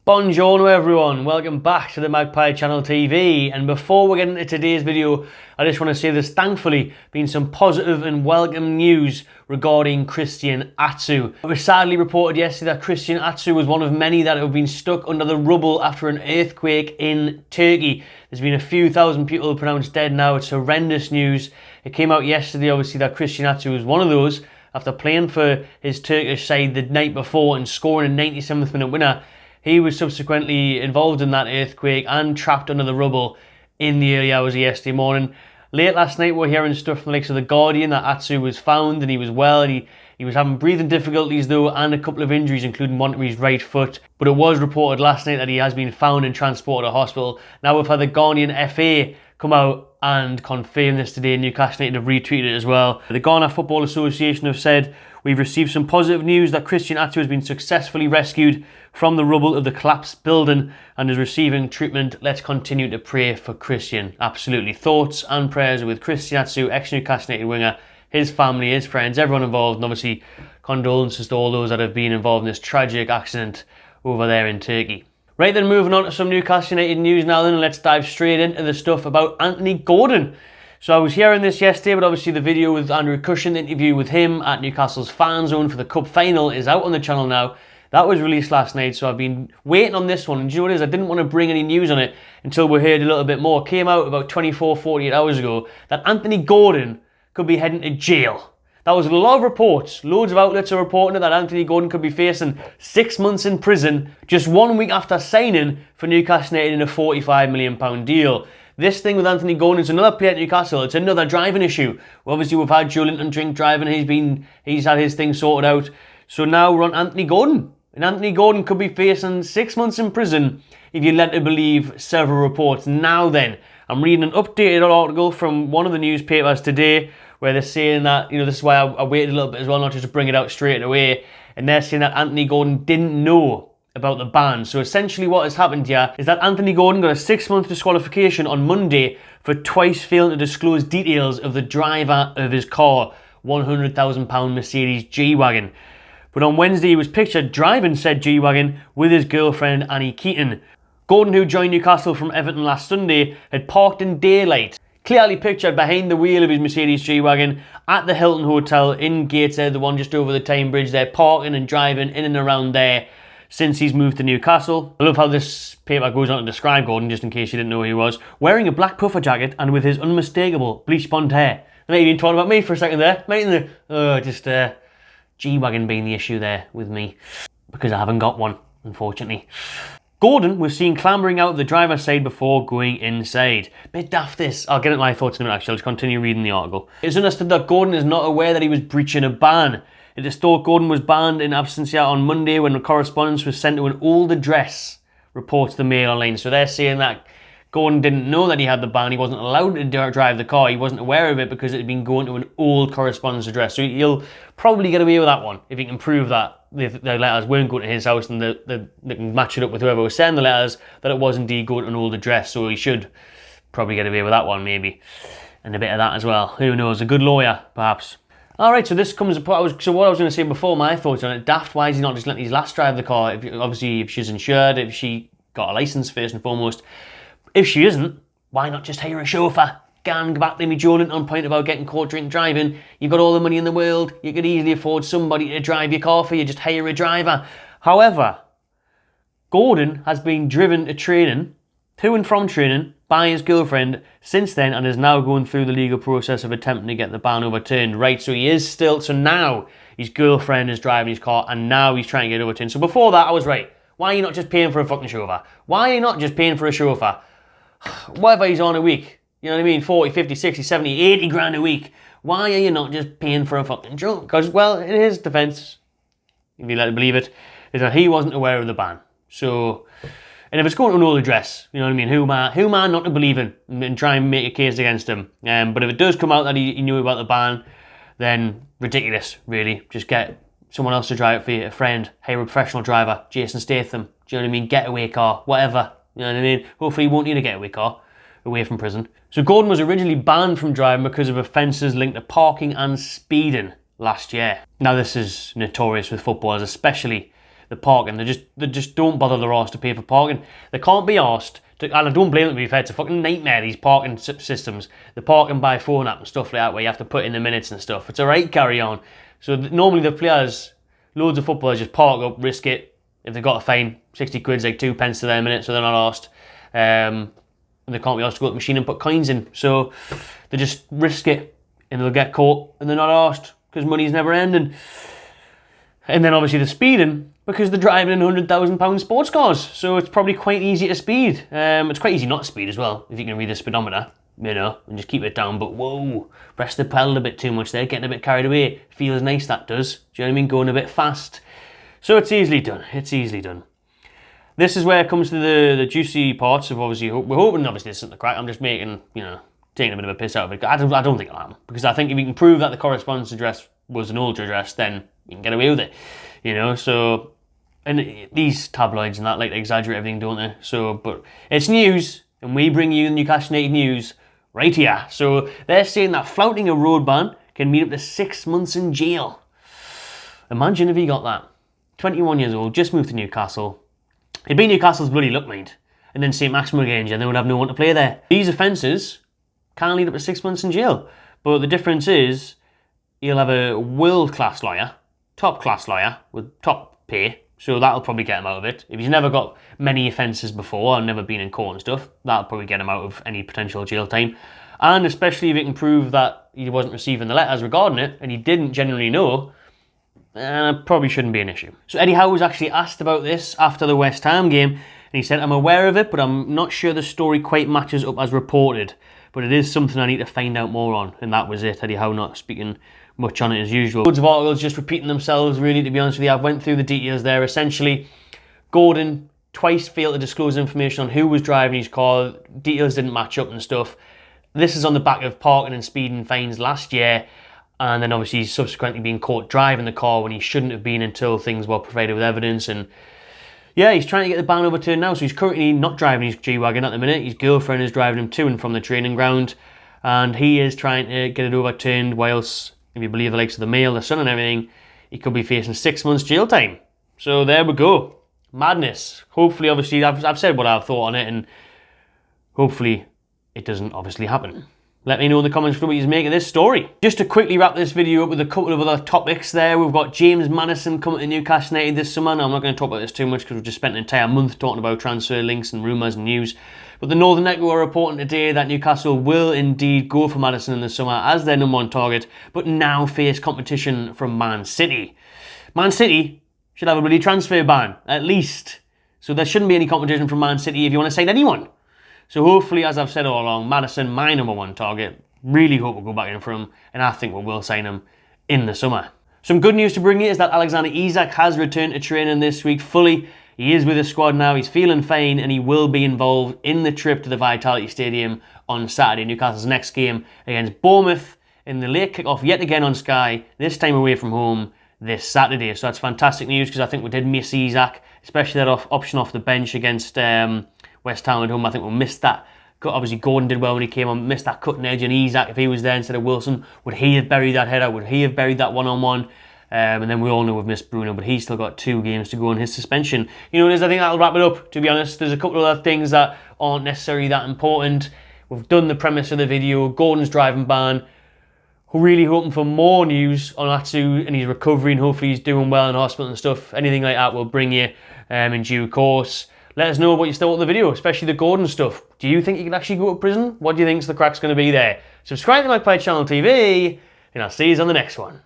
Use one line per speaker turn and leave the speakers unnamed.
Buongiorno everyone, welcome back to the Magpie Channel TV, and before we get into today's video I just want to say there's thankfully been some positive and welcome news regarding Christian Atsu. It was sadly reported yesterday that Christian Atsu was one of many that have been stuck under the rubble after an earthquake in Turkey. There's been a few thousand people pronounced dead now. It's horrendous news. It came out yesterday obviously that Christian Atsu was one of those after playing for his Turkish side the night before and scoring a 97th minute winner. He was subsequently involved in that earthquake and trapped under the rubble in the early hours of yesterday morning. Late last night we're hearing stuff from the likes of The Guardian that Atsu was found and he was well, and he was having breathing difficulties though, and a couple of injuries including one to his right foot. But it was reported last night that he has been found and transported to hospital. Now we've had the Ghanaian FA come out and confirm this today. Newcastle United have retweeted it as well. The Ghana Football Association have said, "We've received some positive news that Christian Atsu has been successfully rescued from the rubble of the collapsed building and is receiving treatment. Let's continue to pray for Christian." Absolutely. Thoughts and prayers with Christian Atsu, ex-Newcastle United winger, his family, his friends, everyone involved, and obviously condolences to all those that have been involved in this tragic accident over there in Turkey. Right then, moving on to some Newcastle United news now then, let's dive straight into the stuff about Anthony Gordon. So I was hearing this yesterday, but obviously the video with Andrew Cushion, the interview with him at Newcastle's fan zone for the Cup final, is out on the channel now. That was released last night, so I've been waiting on this one. And do you know what it is? I didn't want to bring any news on it until we heard a little bit more. It came out about 24, 48 hours ago that Anthony Gordon could be heading to jail. That was a lot of reports. Loads of outlets are reporting that Anthony Gordon could be facing 6 months in prison just 1 week after signing for Newcastle United in a £45 million deal. This thing with Anthony Gordon is another player at Newcastle. It's another driving issue. Obviously, we've had Joe Linton drink driving. He's had his thing sorted out. So now we're on Anthony Gordon. And Anthony Gordon could be facing 6 months in prison if you're led to believe several reports. Now then, I'm reading an updated article from one of the newspapers today where they're saying that, this is why I waited a little bit as well, not just to bring it out straight away. And they're saying that Anthony Gordon didn't know about the ban. So essentially what has happened here is that Anthony Gordon got a 6-month disqualification on Monday for twice failing to disclose details of the driver of his car, £100,000 Mercedes G-Wagon. But on Wednesday he was pictured driving said G-Wagon with his girlfriend Annie Keaton. Gordon, who joined Newcastle from Everton last Sunday, had parked in daylight, clearly pictured behind the wheel of his Mercedes G-Wagon at the Hilton Hotel in Gateshead, the one just over the Tyne Bridge there, parking and driving in and around there since he's moved to Newcastle. I love how this paper goes on to describe Gordon, just in case you didn't know who he was. Wearing a black puffer jacket and with his unmistakable bleach blonde hair. Maybe been talking about me for a second there. G-Wagon being the issue there with me, because I haven't got one, unfortunately. Gordon was seen clambering out of the driver's side before going inside. Bit daft this. I'll get into my thoughts in a minute actually. I'll just continue reading the article. It's understood that Gordon is not aware that he was breaching a ban. It is thought Gordon was banned in absentia on Monday when the correspondence was sent to an old address, reports the Mail Online. So they're saying that Gordon didn't know that he had the ban. He wasn't allowed to drive the car. He wasn't aware of it because it had been going to an old correspondence address. So he'll probably get away with that one if he can prove that the letters weren't going to his house and they can match it up with whoever was sending the letters, that it was indeed going to an old address. So he should probably get away with that one maybe. And a bit of that as well. Who knows? A good lawyer, perhaps. Alright, so this comes apart. So what I was going to say before, my thoughts on it, daft, why is he not just letting his lass drive the car? Obviously, if she's insured, if she got a licence first and foremost. If she isn't, why not just hire a chauffeur? Go back to me Joe Linton on point about getting caught drink driving. You've got all the money in the world. You could easily afford somebody to drive your car for you. Just hire a driver. However, Gordon has been driven to training, to and from training, by his girlfriend since then, and is now going through the legal process of attempting to get the ban overturned. Right, so he is still, so now his girlfriend is driving his car and now he's trying to get overturned. So before that I was right. Why are you not just paying for a fucking chauffeur? Why are you not just paying for a chauffeur? Whatever he's on a week, you know what I mean, 40, 50, 60, 70, 80 grand a week. Why are you not just paying for a fucking drunk? Because, well, in his defence, if you let him believe it, is that he wasn't aware of the ban. So, and if it's going to an old address, you know what I mean, who am I not to believe in and try and make a case against him? But if it does come out that he knew about the ban, then ridiculous, really. Just get someone else to drive it for you, a friend, hire a professional driver, Jason Statham, do you know what I mean, getaway car, whatever. You know what I mean? Hopefully he won't need a getaway car away from prison. So Gordon was originally banned from driving because of offences linked to parking and speeding last year. Now this is notorious with footballers, especially the parking. They just don't bother their arse to pay for parking. They can't be arsed, and I don't blame them to be fair, it's a fucking nightmare, these parking systems. The parking by phone app and stuff like that, where you have to put in the minutes and stuff. It's alright, carry on. So normally the players, loads of footballers just park up, risk it. If they've got a fine, 60 quid's like 2 pence to their minute, so they're not arsed. And they can't be asked to go to the machine and put coins in. So they just risk it and they'll get caught and they're not asked because money's never ending. And then obviously the speeding because they're driving in £100,000 sports cars. So it's probably quite easy to speed. It's quite easy not to speed as well if you can read the speedometer, you know, and just keep it down. But whoa, press the pedal a bit too much there, getting a bit carried away. Feels nice, that does. Do you know what I mean? Going a bit fast. So it's easily done. It's easily done. This is where it comes to the juicy parts of obviously, we're hoping obviously this isn't the crack. I'm just making, you know, taking a bit of a piss out of it. I don't think it'll happen. Because I think if you can prove that the correspondence address was an old address, then you can get away with it. You know, so, and these tabloids and that like to exaggerate everything, don't they? So, but it's news, and we bring you the Newcastle United news right here. So they're saying that flouting a road ban can mean up to 6 months in jail. Imagine if he got that. 21 years old, just moved to Newcastle. It'd be Newcastle's bloody luck, mate. And then St Maximo against you, and they would have no one to play there. These offences can lead up to 6 months in jail. But the difference is, he'll have a world-class lawyer, top-class lawyer, with top pay. So that'll probably get him out of it. If he's never got many offences before, and never been in court and stuff, that'll probably get him out of any potential jail time. And especially if it can prove that he wasn't receiving the letters regarding it, and he didn't genuinely know, probably shouldn't be an issue. So Eddie Howe was actually asked about this after the West Ham game, and he said, I'm aware of it, but I'm not sure the story quite matches up as reported. But it is something I need to find out more on. And that was it. Eddie Howe not speaking much on it as usual. Loads of articles just repeating themselves, really, to be honest with you. I've went through the details there. Essentially, Gordon twice failed to disclose information on who was driving his car. Details didn't match up and stuff. This is on the back of parking and speeding fines last year. And then obviously he's subsequently being caught driving the car when he shouldn't have been until things were provided with evidence. And yeah, he's trying to get the ban overturned now. So he's currently not driving his G-Wagon at the minute. His girlfriend is driving him to and from the training ground. And he is trying to get it overturned whilst, if you believe the likes of the Mail, the Sun and everything, he could be facing 6 months jail time. So there we go. Madness. Hopefully, obviously, I've said what I've thought on it, and hopefully it doesn't obviously happen. Let me know in the comments what you make of this story. Just to quickly wrap this video up with a couple of other topics there, we've got James Maddison coming to Newcastle United this summer. Now, I'm not going to talk about this too much because we've just spent an entire month talking about transfer links and rumours and news. But the Northern Echo are reporting today that Newcastle will indeed go for Maddison in the summer as their #1 target, but now face competition from Man City. Man City should have a bloody transfer ban, at least. So there shouldn't be any competition from Man City if you want to sign anyone. So hopefully, as I've said all along, Maddison, my #1 target. Really hope we'll go back in for him, and I think we will sign him in the summer. Some good news to bring you is that Alexander Isak has returned to training this week fully. He is with the squad now, he's feeling fine, and he will be involved in the trip to the Vitality Stadium on Saturday. Newcastle's next game against Bournemouth in the late kick-off yet again on Sky, this time away from home this Saturday. So that's fantastic news because I think we did miss Isak, especially that option off the bench against West Ham at home. I think we'll miss that. Obviously, Gordon did well when he came on, missed that cutting edge, and Isak, if he was there instead of Wilson, would he have buried that header? Would he have buried that one-on-one? And then we all know we've missed Bruno, but he's still got 2 games to go on his suspension. You know, I think that'll wrap it up, to be honest. There's a couple of other things that aren't necessarily that important. We've done the premise of the video, Gordon's driving ban. We're really hoping for more news on Atsu and his recovery, and hopefully he's doing well in hospital and stuff. Anything like that we'll bring you in due course. Let us know what you thought of the video, especially the Gordon stuff. Do you think you could actually go to prison? What do you think's the crack's going to be there? Subscribe to Magpie Channel TV, and I'll see you on the next one.